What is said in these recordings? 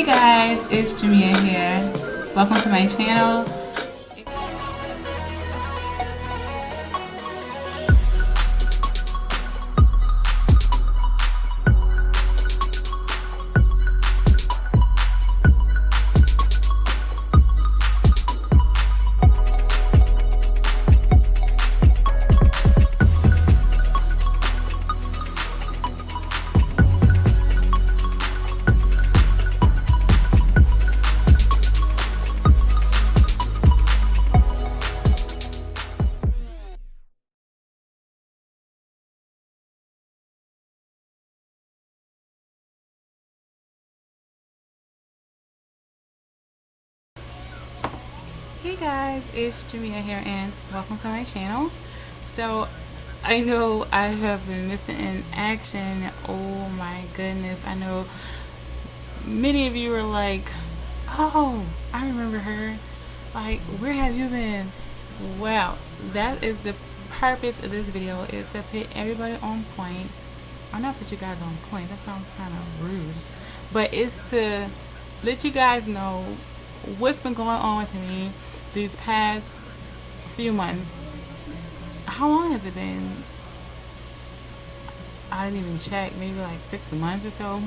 Hey guys, it's Jamia here. Welcome to my channel. Hey guys, it's Jamia here and welcome to my channel. So I know I have been missing in action. Oh my goodness. I know many of you are like, oh, I remember her. Like, where have you been? Well, that is the purpose of this video, is to put everybody on point. I'm not put you guys on point. That sounds kind of rude. But it's to let you guys know what's been going on with me these past few months. How long has it been? I didn't even check. Maybe like 6 months or so.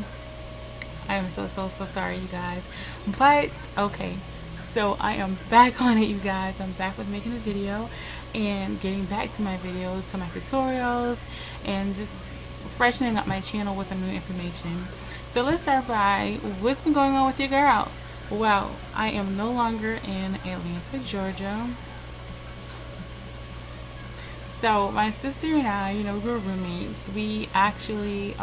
I am so sorry, you guys. But okay, so I am back on it, you guys. I'm back with making a video and getting back to my videos, to my tutorials, and just freshening up my channel with some new information. So let's start by what's been going on with your girl. Well, I am no longer in Atlanta, Georgia. So my sister and I, we were roommates. We actually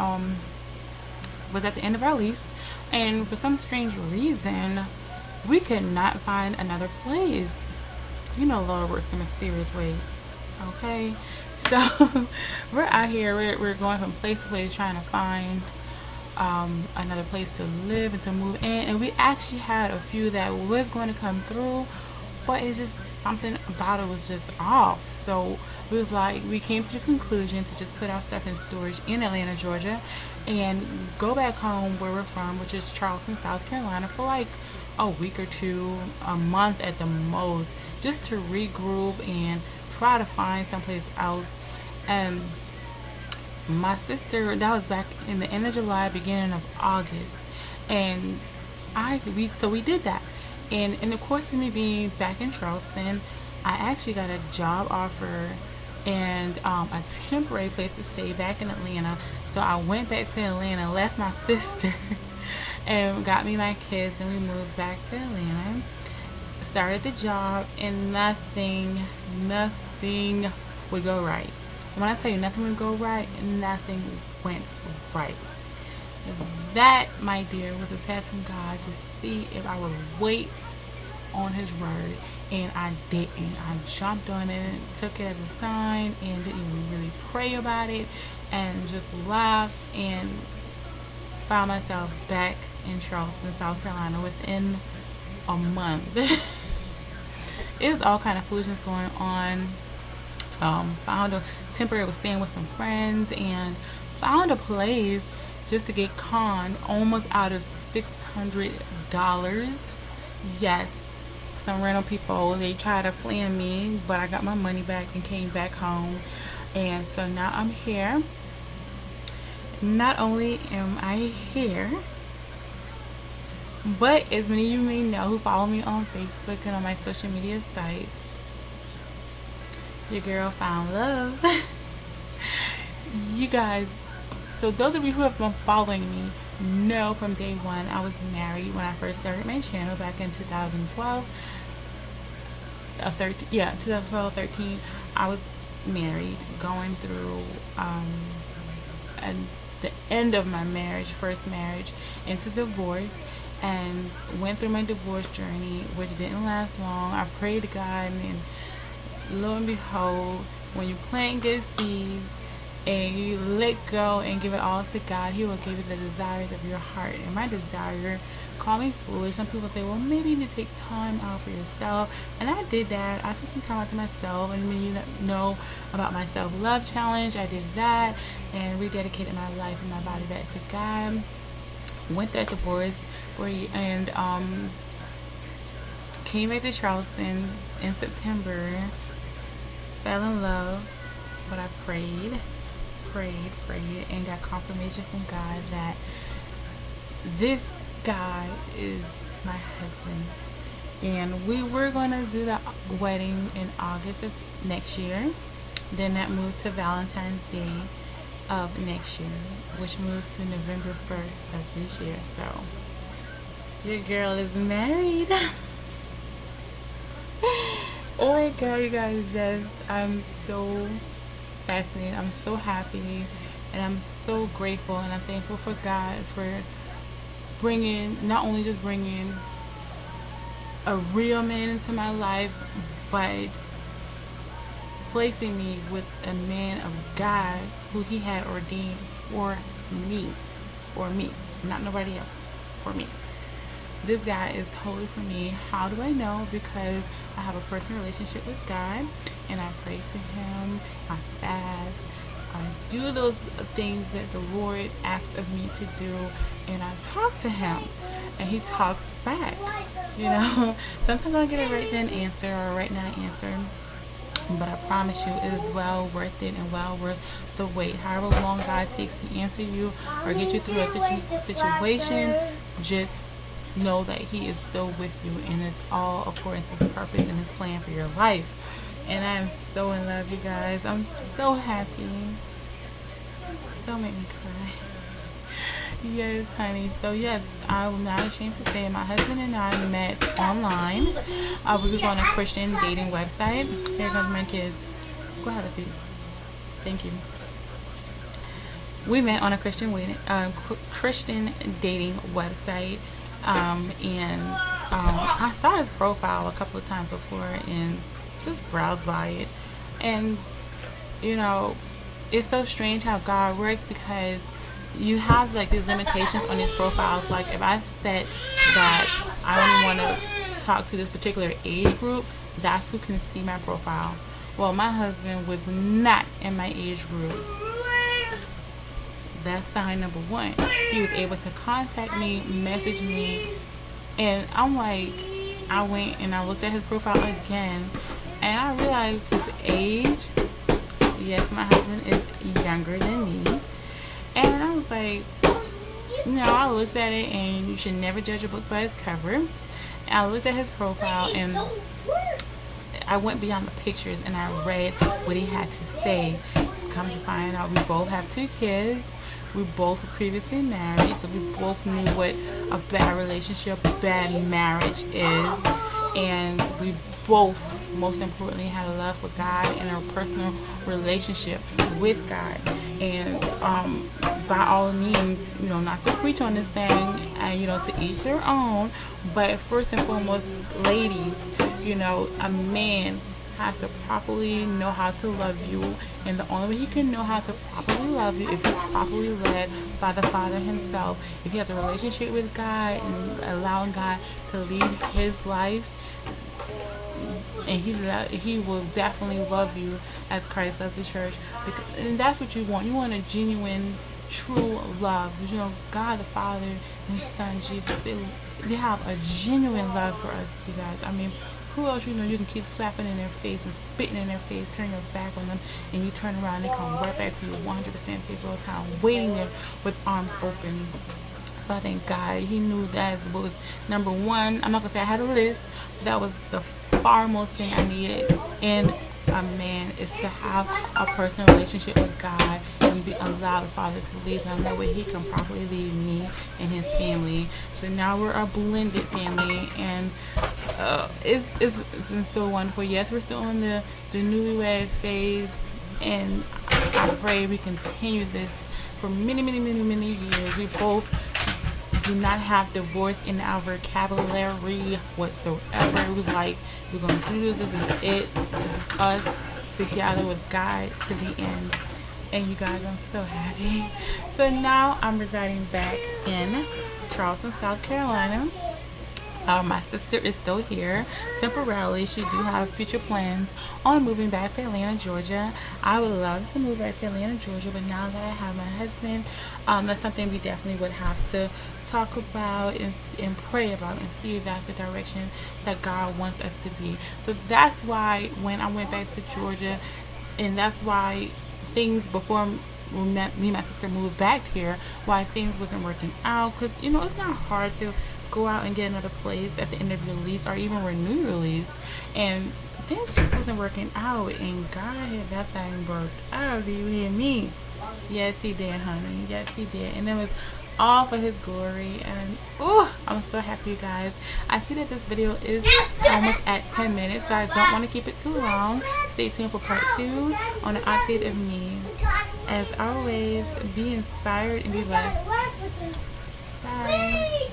was at the end of our lease, and for some strange reason, we could not find another place. Lord works in mysterious ways. Okay, so we're out here. We're going from place to place trying to find another place to live and to move in, and we actually had a few that was going to come through, but it's just something about it was just off. So we came to the conclusion to just put our stuff in storage in Atlanta, Georgia, and go back home where we're from, which is Charleston, South Carolina, for like a week or two, a month at the most, just to regroup and try to find someplace else. And my sister, that was back in the end of July, beginning of August, and we did that. And in the course of me being back in Charleston, I actually got a job offer and a temporary place to stay back in Atlanta. So I went back to Atlanta, left my sister, and got me my kids, and we moved back to Atlanta. Started the job, and nothing would go right. When I tell you nothing would go right, nothing went right. That, my dear, was a test from God to see if I would wait on His word, and I didn't. I jumped on it, took it as a sign, and didn't even really pray about it, and just laughed, and found myself back in Charleston, South Carolina within a month. It was all kind of foolishness going on. Found a temporary, was staying with some friends, and found a place just to get conned almost out of $600. Yes, some random people, they tried to flee me, but I got my money back and came back home. And so now I'm here. Not only am I here, but as many of you may know who follow me on Facebook and on my social media sites, your girl found love. You guys, so those of you who have been following me know from day one I was married when I first started my channel back in 2012. 2012, 13. I was married, going through and the end of my marriage, first marriage, into divorce, and went through my divorce journey, which didn't last long. I prayed to God, and lo and behold, when you plant good seeds and you let go and give it all to God, He will give you the desires of your heart. And my desire, call me foolish. Some people say, well, maybe you need to take time out for yourself. And I did that. I took some time out to myself. And when you know about my self-love challenge, I did that and rededicated my life and my body back to God. Went through that divorce and came back to Charleston in September. Fell in love, but I prayed, and got confirmation from God that this guy is my husband. And we were gonna do the wedding in August of next year. Then that moved to Valentine's Day of next year, which moved to November 1st of this year. So your girl is married. Oh my god, you guys, just I'm so fascinated. I'm so happy, and I'm so grateful, and I'm thankful for God for not only just bringing a real man into my life, but placing me with a man of God who He had ordained for me, not nobody else, for me. This guy is totally for me. How do I know? Because I have a personal relationship with God, and I pray to Him, I fast, I do those things that the Lord asks of me to do, and I talk to Him, and He talks back. Sometimes I don't get a right then answer or a right now answer, but I promise you it is well worth it and well worth the wait. However long God takes to answer you or get you through a situation, just know that He is still with you, and it's all according to His purpose and His plan for your life. And I am so in love, you guys. I'm so happy. Don't make me cry. Yes, honey. So yes, I'm not ashamed to say my husband and I met online. We was on a Christian dating website. Here comes my kids. Go have a seat. Thank you. We met on a Christian dating website, and I saw his profile a couple of times before and just browsed by it. And it's so strange how God works, because you have like these limitations on these profiles. Like if I said that I only want to talk to this particular age group, that's who can see my profile. Well, my husband was not in my age group. That's sign number one. He was able to contact me, message me, and I'm like, I went and I looked at his profile again, and I realized his age. Yes, my husband is younger than me. And I was like, I looked at it, and you should never judge a book by its cover. And I looked at his profile, and I went beyond the pictures, and I read what he had to say. Come to find out, we both have 2 kids. We both were previously married, so we both knew what a bad relationship, bad marriage is. And we both, most importantly, had a love for God and a personal relationship with God. And by all means, not to preach on this thing, and to each their own, but first and foremost, ladies, a man has to properly know how to love you, and the only way he can know how to properly love you if he's properly led by the Father Himself. If he has a relationship with God and allowing God to lead his life, and he will definitely love you as Christ loved the church, and that's what you want. You want a genuine, true love, because God the Father and His Son Jesus, they have a genuine love for us, you guys. I mean, who else you can keep slapping in their face and spitting in their face, turn your back on them, and you turn around and they come right back to you 100% faithful time, waiting there with arms open. So I thank God He knew that was number one. I'm not gonna say I had a list, but that was the foremost thing I needed in a man, is to have a personal relationship with God and allow the Father to lead him. That way He can properly lead me and his family. So now we're a blended family, and it's been so wonderful. Yes, we're still in the newlywed phase, and I pray we continue this for many, many, many, many years. We both do not have divorce in our vocabulary whatsoever. We're like, we're going to do this. This is it. This is us together with God to the end. And you guys, I'm so happy. So now I'm residing back in Charleston, South Carolina. My sister is still here temporarily. She do have future plans on moving back to Atlanta, Georgia. I would love to move back to Atlanta, Georgia, but now that I have my husband, that's something we definitely would have to talk about and pray about and see if that's the direction that God wants us to be. So that's why when I went back to Georgia, and that's why things before me and my sister moved back here, why things wasn't working out, because it's not hard to go out and get another place at the end of your lease or even renew your lease, and things just wasn't working out, and God had that thing worked out. Do you hear me? Yes, he did, honey. Yes, he did, and it was all for his glory. And I'm so happy, you guys. I see that this video is almost at 10 minutes, so I don't want to keep it too long. Stay tuned for part 2 on an update of me. As always, be inspired and be blessed. Bye.